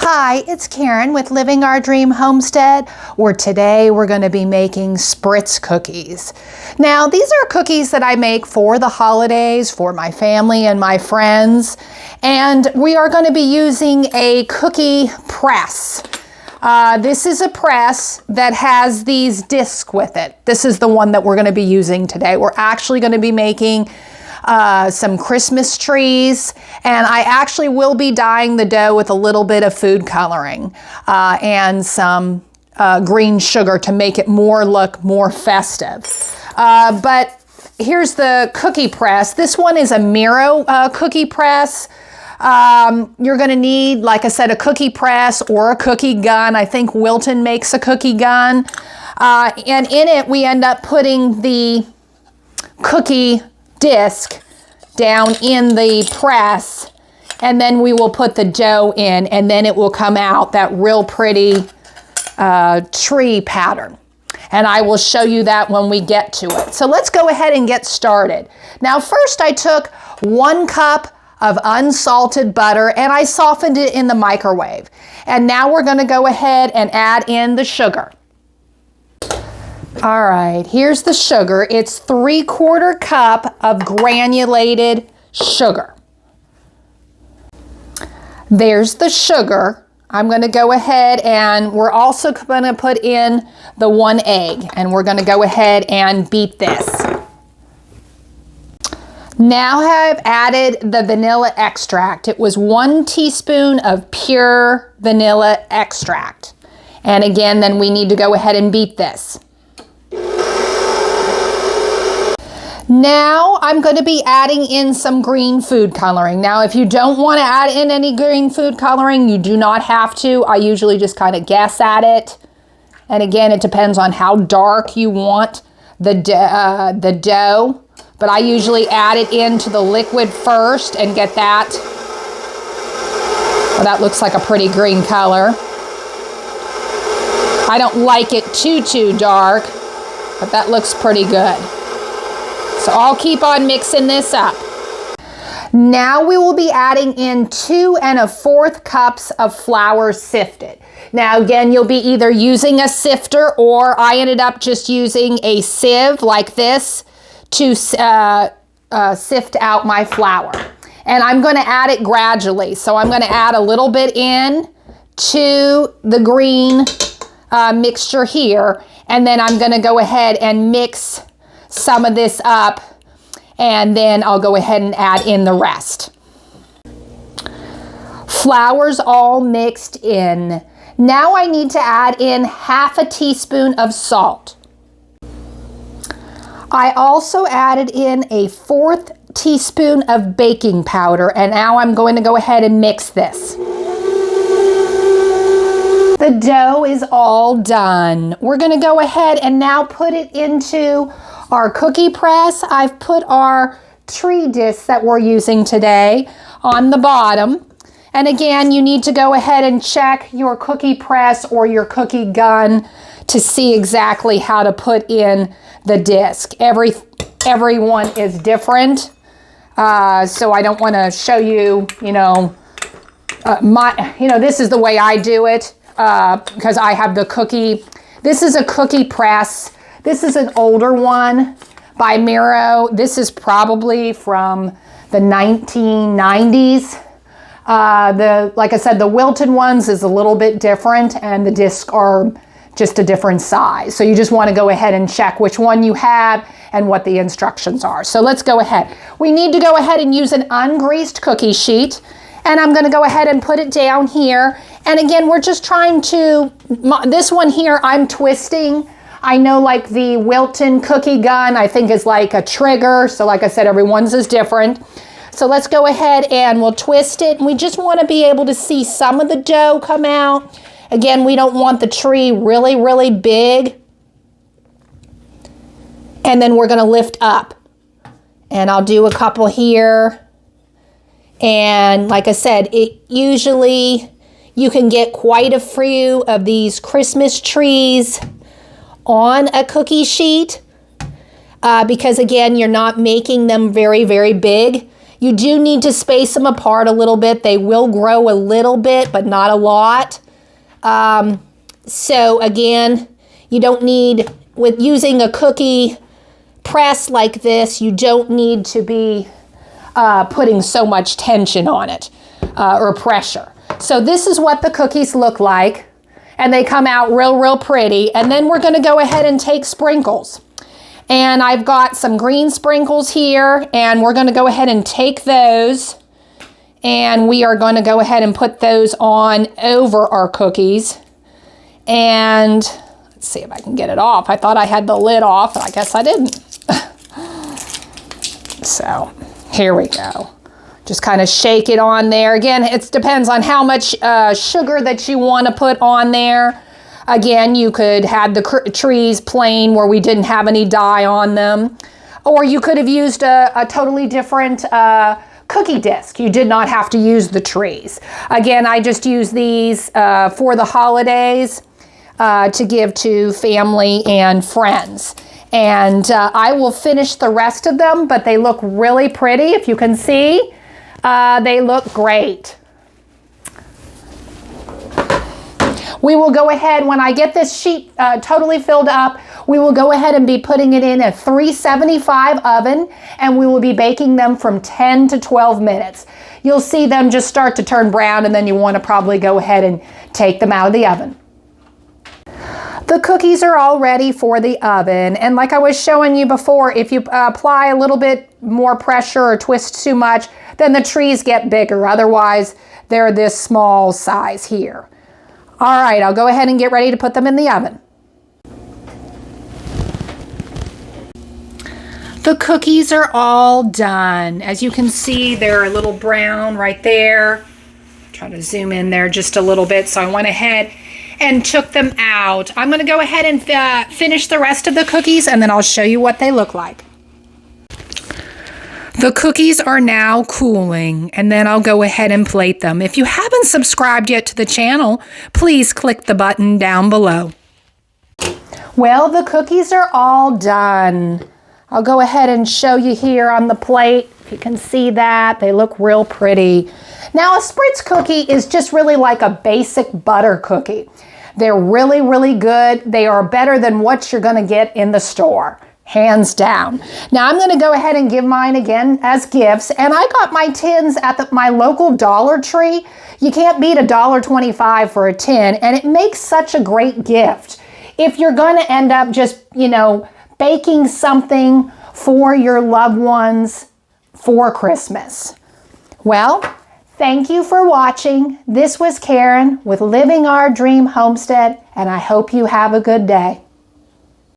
Hi, it's Karen with Living Our Dream Homestead, where today we're going to be making Spritz cookies. Now, these are cookies that I make for the holidays, for my family and my friends, and we are going to be using a cookie press. This is a press that has these discs with it. This is the one that we're going to be using today. We're actually going to be making some Christmas trees, and I actually will be dyeing the dough with a little bit of food coloring and some green sugar to make it look more festive. But here's the cookie press. This one is a Miro cookie press. You're going to need, like I said, a cookie press or a cookie gun. I think Wilton makes a cookie gun. And in it, we end up putting the cookie disc down in the press, and then we will put the dough in, and then it will come out that real pretty tree pattern. And I will show you that when we get to it. So let's go ahead and get started. Now, first I took 1 cup of unsalted butter and I softened it in the microwave. And now we're going to go ahead and add in the sugar. All right, here's the sugar. It's 3/4 cup of granulated sugar. There's the sugar. I'm going to go ahead and we're also going to put in the 1 egg, and we're going to go ahead and beat this. Now I've added the vanilla extract. It was 1 teaspoon of pure vanilla extract. And again, then we need to go ahead and beat this. Now I'm going to be adding in some green food coloring. Now, if you don't want to add in any green food coloring, you do not have to. I usually just kind of guess at it. And again, it depends on how dark you want the dough. But I usually add it into the liquid first and get that. Well, that looks like a pretty green color. I don't like it too dark, but that looks pretty good. So I'll keep on mixing this up. Now we will be adding in 2 1/4 cups of flour sifted. Now again, you'll be either using a sifter, or I ended up just using a sieve like this to sift out my flour. And I'm going to add it gradually. So I'm going to add a little bit in to the green mixture here, and then I'm going to go ahead and mix some of this up, and then I'll go ahead and add in the rest. Flour's all mixed in. Now I need to add in 1/2 teaspoon of salt. I also added in a 1/4 teaspoon of baking powder, and now I'm going to go ahead and mix this. The dough is all done. We're going to go ahead and now put it into our cookie press. I've put our tree discs that we're using today on the bottom. And again, you need to go ahead and check your cookie press or your cookie gun to see exactly how to put in the disc. Everyone is different. So I don't want to show you, this is the way I do it, because I have the cookie. This is a cookie press. This is an older one by Miro. This is probably from the 1990s. Like I said, the Wilton ones is a little bit different, and the discs are just a different size. So you just want to go ahead and check which one you have and what the instructions are. So let's go ahead. We need to go ahead and use an ungreased cookie sheet, and I'm going to go ahead and put it down here. And again, we're just trying to, this one here, I'm twisting. I know, like the Wilton cookie gun, I think is like a trigger. So like I said, everyone's is different. So let's go ahead and we'll twist it. And we just want to be able to see some of the dough come out. Again, we don't want the tree really big. And then we're going to lift up. And I'll do a couple here. And like I said, usually you can get quite a few of these Christmas trees on a cookie sheet because again, you're not making them very big. You do need to space them apart a little bit. They will grow a little bit, but not a lot. So again, you don't need, with using a cookie press like this, you don't need to be putting so much tension on it or pressure. So this is what the cookies look like, and they come out real pretty. And then we're going to go ahead and take sprinkles. And I've got some green sprinkles here, and we're going to go ahead and take those, and we are going to go ahead and put those on over our cookies. And let's see if I can get it off. I thought I had the lid off, and I guess I didn't. So here we go. Just kind of shake it on there. Again, it depends on how much sugar that you want to put on there. Again, you could have the trees plain where we didn't have any dye on them. Or you could have used a totally different cookie disc. You did not have to use the trees. Again, I just use these for the holidays to give to family and friends. And I will finish the rest of them, but they look really pretty. If you can see, they look great. We will go ahead, when I get this sheet totally filled up, we will go ahead and be putting it in a 375 oven, and we will be baking them from 10 to 12 minutes. You'll see them just start to turn brown, and then you want to probably go ahead and take them out of the oven. The cookies are all ready for the oven, and like I was showing you before, if you apply a little bit more pressure or twist too much, then the trees get bigger. Otherwise, they're this small size here. All right, I'll go ahead and get ready to put them in the oven. The cookies are all done. As you can see, they're a little brown right there. Try to zoom in there just a little bit. So I went ahead and took them out. I'm going to go ahead and finish the rest of the cookies, and then I'll show you what they look like. The cookies are now cooling, and then I'll go ahead and plate them. If you haven't subscribed yet to the channel, please click the button down below. Well, the cookies are all done. I'll go ahead and show you here on the plate. If you can see that, they look real pretty. Now, a Spritz cookie is just really like a basic butter cookie. They're really good. They are better than what you're going to get in the store. Hands down. Now I'm going to go ahead and give mine again as gifts, and I got my tins at my local Dollar Tree. You can't beat $1.25 for a tin, and it makes such a great gift. If you're going to end up just, baking something for your loved ones for Christmas. Well, thank you for watching. This was Karen with Living Our Dream Homestead, and I hope you have a good day.